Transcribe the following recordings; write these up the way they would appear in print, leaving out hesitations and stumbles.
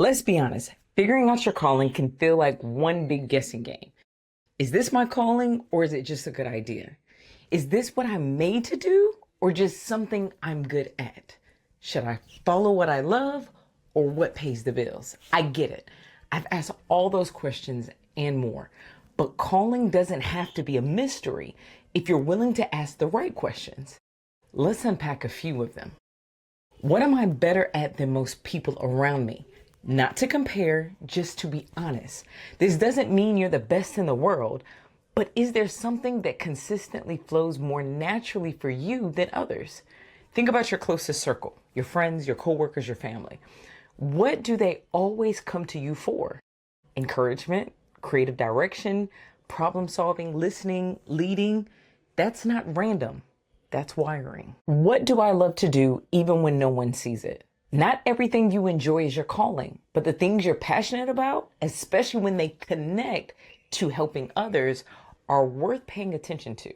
Let's be honest, figuring out your calling can feel like one big guessing game. Is this my calling or is it just a good idea? Is this what I'm made to do or just something I'm good at? Should I follow what I love or what pays the bills? I get it. I've asked all those questions and more, but calling doesn't have to be a mystery if you're willing to ask the right questions. Let's unpack a few of them. What am I better at than most people around me? Not to compare, just to be honest. This doesn't mean you're the best in the world, but is there something that consistently flows more naturally for you than others? Think about your closest circle, your friends, your coworkers, your family. What do they always come to you for? Encouragement, creative direction, problem solving, listening, leading. That's not random. That's wiring. What do I love to do even when no one sees it? Not everything you enjoy is your calling, but the things you're passionate about, especially when they connect to helping others, are worth paying attention to.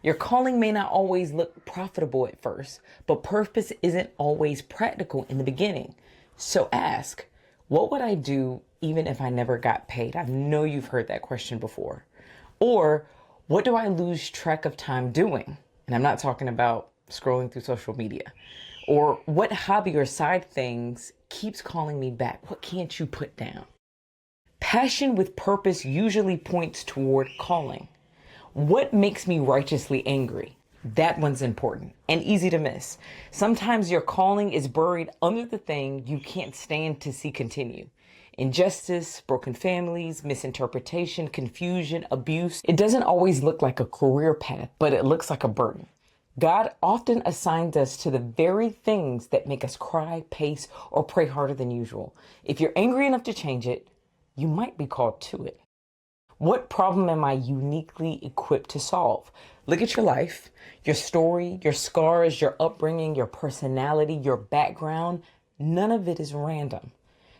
Your calling may not always look profitable at first, but purpose isn't always practical in the beginning. So ask, what would I do even if I never got paid? I know you've heard that question before. Or what do I lose track of time doing? And I'm not talking about scrolling through social media. Or what hobby or side things keeps calling me back? What can't you put down? Passion with purpose usually points toward calling. What makes me righteously angry? That one's important and easy to miss. Sometimes your calling is buried under the thing you can't stand to see continue. Injustice, broken families, misinterpretation, confusion, abuse. It doesn't always look like a career path, but it looks like a burden. God often assigns us to the very things that make us cry, pace, or pray harder than usual. If you're angry enough to change it, you might be called to it. What problem am I uniquely equipped to solve? Look at your life, your story, your scars, your upbringing, your personality, your background. None of it is random.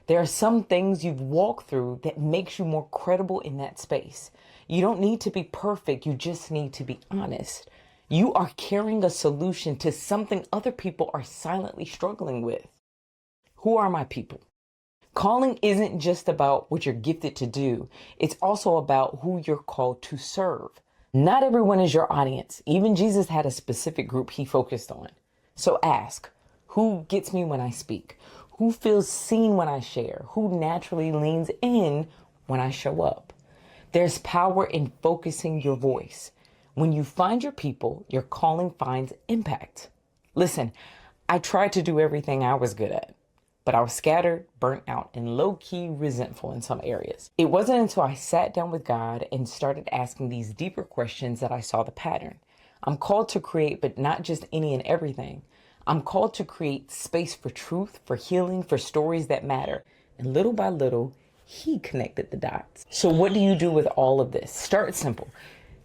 There are some things you've walked through that makes you more credible in that space. You don't need to be perfect. You just need to be honest. You are carrying a solution to something other people are silently struggling with. Who are my people? Calling isn't just about what you're gifted to do. It's also about who you're called to serve. Not everyone is your audience. Even Jesus had a specific group he focused on. So ask, who gets me when I speak? Who feels seen when I share? Who naturally leans in when I show up? There's power in focusing your voice. When you find your people, your calling finds impact. Listen, I tried to do everything I was good at, but I was scattered, burnt out, and low-key resentful in some areas. It wasn't until I sat down with God and started asking these deeper questions that I saw the pattern. I'm called to create, but not just any and everything. I'm called to create space for truth, for healing, for stories that matter. And little by little, He connected the dots. So what do you do with all of this? Start simple.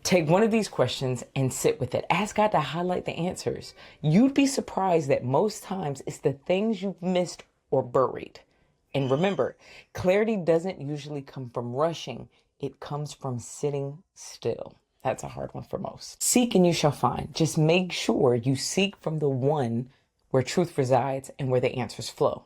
Take one of these questions and sit with it. Ask God to highlight the answers. You'd be surprised that most times it's the things you've missed or buried. And remember, clarity doesn't usually come from rushing. It comes from sitting still. That's a hard one for most. Seek and you shall find. Just make sure you seek from the one where truth resides and where the answers flow.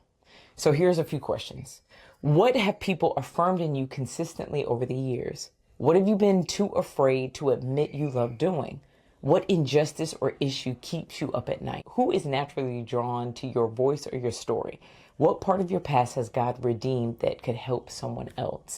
So here's a few questions. What have people affirmed in you consistently over the years? What have you been too afraid to admit you love doing? What injustice or issue keeps you up at night? Who is naturally drawn to your voice or your story? What part of your past has God redeemed that could help someone else?